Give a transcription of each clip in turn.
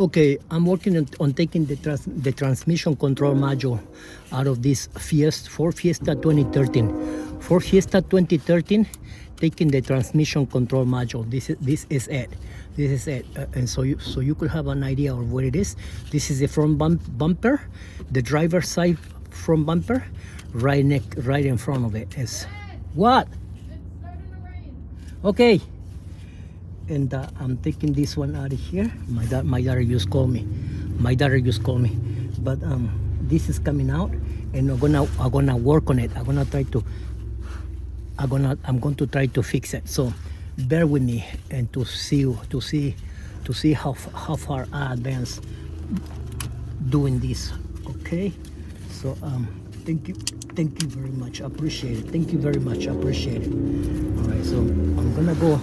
Okay, I'm working on taking the transmission control module out of this Ford Fiesta 2013. For Fiesta 2013, taking the transmission control module. This is it. This is it. And so you could have an idea of what it is. This is the front bumper, the driver's side front bumper, right in front of it is what? It's starting to rain. Okay. And I'm taking this one out of here. My daughter just called me. But this is coming out, and I'm gonna work on it. I'm going to try to fix it. So bear with me and to see how far I advance doing this. Okay. So thank you very much. I appreciate it. Thank you very much. I appreciate it. All right. So I'm gonna go.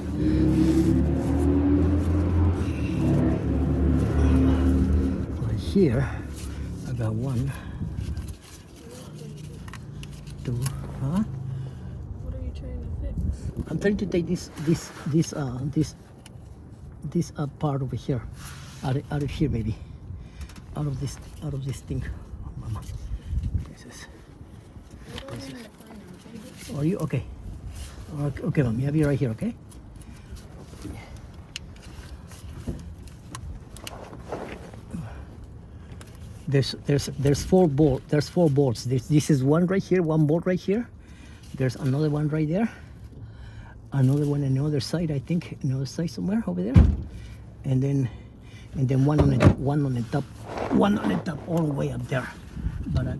Here, I got 1, 2, huh? What are you trying to fix? I'm trying to take this part over here, out of here, baby, out of this thing. Oh, mama, this is. Are you okay? Okay, mommy, I'll be right here. Okay. There's 4 bolts. There's 4 bolts. This is one right here, 1 bolt right here. There's another one right there. Another one on the other side, I think, on the other side somewhere over there. And then one on the top, all the way up there. But I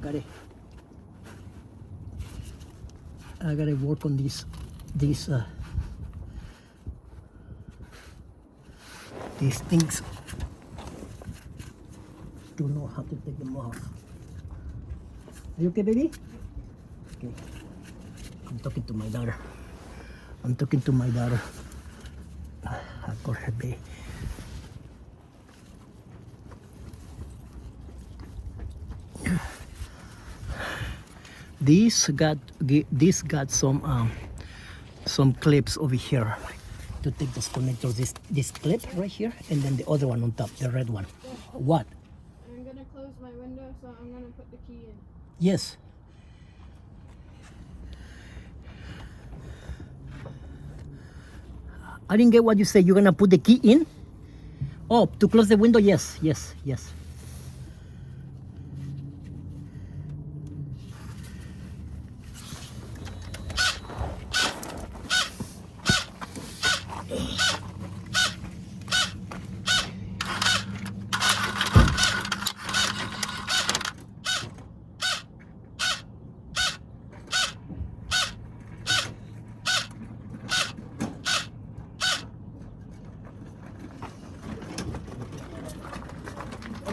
gotta work on these things. To know how to take them off. Are you okay, baby? Okay. I'm talking to my daughter. I call her baby. This got some clips over here to take those connectors. This clip right here, and then the other one on top, the red one. What? I'm gonna close my window, so I'm gonna put the key in. Yes. I didn't get what you said. You're gonna put the key in? Oh, to close the window? Yes.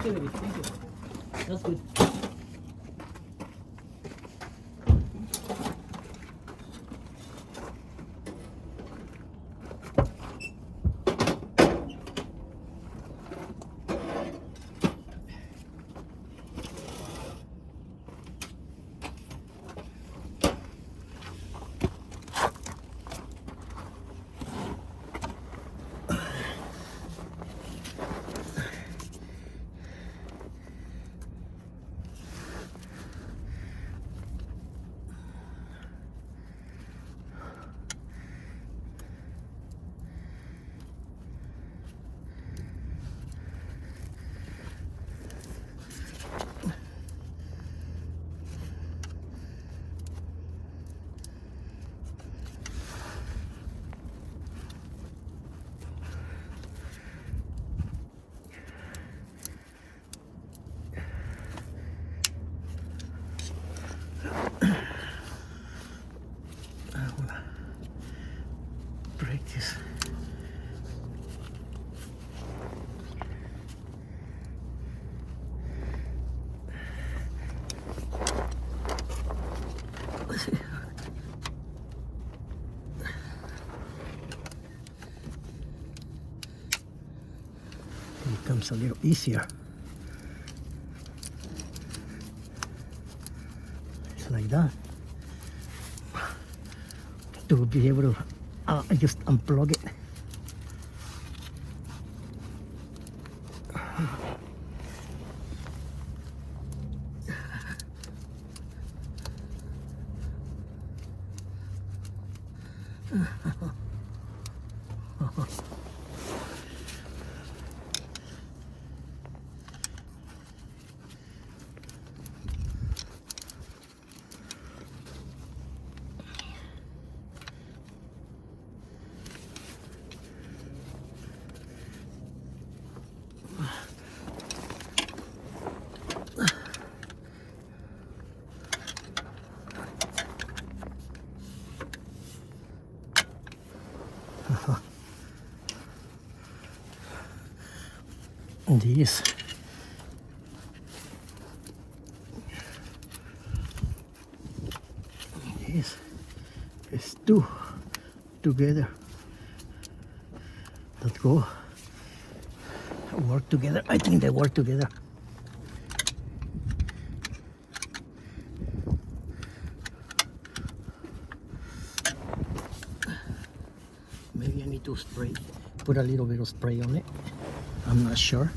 Okay, baby. Thank you. That's good. Break this. It becomes a little easier. It's like that. To be able to just unplug it. This is two together that go work together. I think they work together. Maybe I need to spray, put a little bit of spray on it. I'm not sure.